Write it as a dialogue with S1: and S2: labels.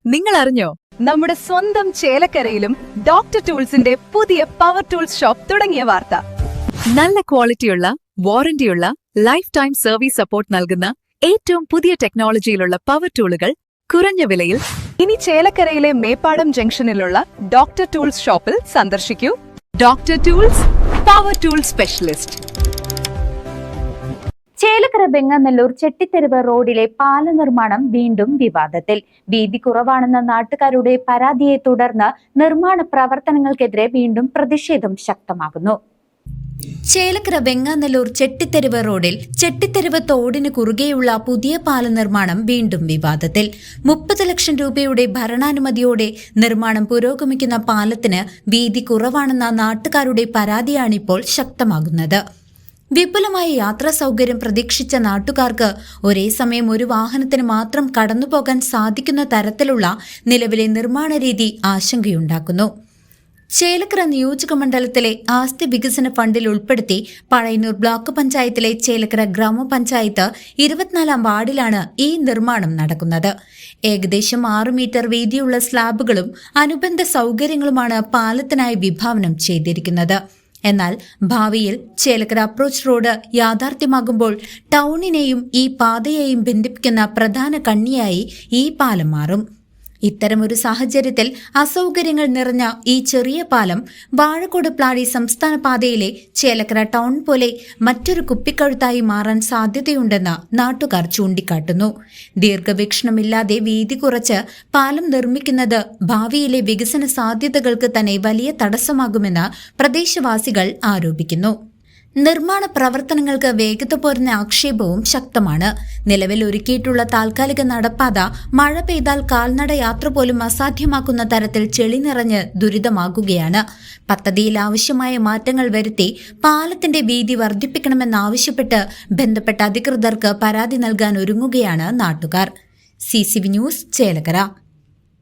S1: നിങ്ങൾ അറിഞ്ഞോ, നമ്മുടെ സ്വന്തം ചേലക്കരയിലും ഡോക്ടർ ടൂൾസിന്റെ പുതിയ പവർ ടൂൾസ് ഷോപ്പ് തുടങ്ങിയ വാർത്ത. നല്ല ക്വാളിറ്റിയുള്ള, വാറന്റിയുള്ള, ലൈഫ് ടൈം സർവീസ് സപ്പോർട്ട് നൽകുന്ന ഏറ്റവും പുതിയ ടെക്നോളജിയിലുള്ള പവർ ടൂളുകൾ കുറഞ്ഞ വിലയിൽ ഇനി ചേലക്കരയിലെ മേപ്പാടം ജംഗ്ഷനിലുള്ള ഡോക്ടർ ടൂൾസ് ഷോപ്പിൽ സന്ദർശിക്കൂ. Doctor tools, power tool specialist.
S2: Chelakkara Venganallur Chettitheruvu റോഡിലെ പാല നിർമ്മാണം വീണ്ടും വിവാദത്തിൽ. വീതി കുറവാണെന്ന നാട്ടുകാരുടെ പരാതിയെ തുടർന്ന് നിർമ്മാണ പ്രവർത്തനങ്ങൾക്കെതിരെ വീണ്ടും പ്രതിഷേധം ശക്തമാകുന്നു. ചേലക്കര വെങ്ങനല്ലൂർ ചെട്ടിത്തെരുവ് റോഡിൽ ചെട്ടിത്തെരുവ് തോടിന് കുറുകെയുള്ള പുതിയ പാല നിർമ്മാണം വീണ്ടും വിവാദത്തിൽ. 30 ലക്ഷം രൂപയുടെ ഭരണാനുമതിയോടെ നിർമ്മാണം പുരോഗമിക്കുന്ന പാലത്തിന് വീതി കുറവാണെന്ന നാട്ടുകാരുടെ പരാതിയാണിപ്പോൾ ശക്തമാകുന്നത്. വിപുലമായ യാത്രാ സൗകര്യം പ്രതീക്ഷിച്ച നാട്ടുകാർക്ക് ഒരേ സമയം ഒരു വാഹനത്തിന് മാത്രം കടന്നുപോകാൻ സാധിക്കുന്ന തരത്തിലുള്ള നിലവിലെ നിർമ്മാണ രീതി ആശങ്കയുണ്ടാക്കുന്നു. ചേലക്കര നിയോജക മണ്ഡലത്തിലെ ആസ്തി വികസന ഫണ്ടിൽ ഉൾപ്പെടുത്തി പഴയന്നൂർ ബ്ലോക്ക് പഞ്ചായത്തിലെ ചേലക്കര ഗ്രാമപഞ്ചായത്ത് 24-ാം വാർഡിലാണ് ഈ നിർമ്മാണം നടക്കുന്നത്. ഏകദേശം 6 മീറ്റർ വീതിയുള്ള സ്ലാബുകളും അനുബന്ധ സൗകര്യങ്ങളുമാണ് പാലത്തിനായി വിഭാവനം ചെയ്തിരിക്കുന്നത്. എന്നാൽ ഭാവിയിൽ ചേലക്കര അപ്രോച്ച് റോഡ് യാഥാർത്ഥ്യമാകുമ്പോൾ ടൗണിനെയും ഈ പാതയെയും ബന്ധിപ്പിക്കുന്ന പ്രധാന കണ്ണിയായി ഈ പാലം മാറും. ഇത്തരമൊരു സാഹചര്യത്തിൽ അസൗകര്യങ്ങൾ നിറഞ്ഞ ഈ ചെറിയ പാലം വാഴക്കോട് പ്ലാഴി സംസ്ഥാന പാതയിലെ ചേലക്കര ടൗൺ പോലെ മറ്റൊരു കുപ്പിക്കഴുത്തായി മാറാൻ സാധ്യതയുണ്ടെന്ന് നാട്ടുകാർ ചൂണ്ടിക്കാട്ടുന്നു. ദീർഘവീക്ഷണമില്ലാതെ വീതി കുറച്ച് പാലം നിർമ്മിക്കുന്നത് ഭാവിയിലെ വികസന സാധ്യതകൾക്ക് തന്നെ വലിയ തടസ്സമാകുമെന്ന് പ്രദേശവാസികൾ ആരോപിക്കുന്നു. നിർമ്മാണ പ്രവർത്തനങ്ങൾക്ക് വേഗത പോരുന്ന ആക്ഷേപവും ശക്തമാണ്. നിലവിൽ ഒരുക്കിയിട്ടുള്ള താൽക്കാലിക നടപ്പാത മഴ പെയ്താൽ കാൽനട യാത്ര പോലും അസാധ്യമാക്കുന്ന തരത്തിൽ ചെളി നിറഞ്ഞ് ദുരിതമാകുകയാണ്. പദ്ധതിയിൽ ആവശ്യമായ മാറ്റങ്ങൾ വരുത്തി പാലത്തിന്റെ വീതി വർദ്ധിപ്പിക്കണമെന്നാവശ്യപ്പെട്ട് ബന്ധപ്പെട്ട അധികൃതർക്ക് പരാതി നൽകാൻ ഒരുങ്ങുകയാണ് നാട്ടുകാർ. CCV news, Chelakkara.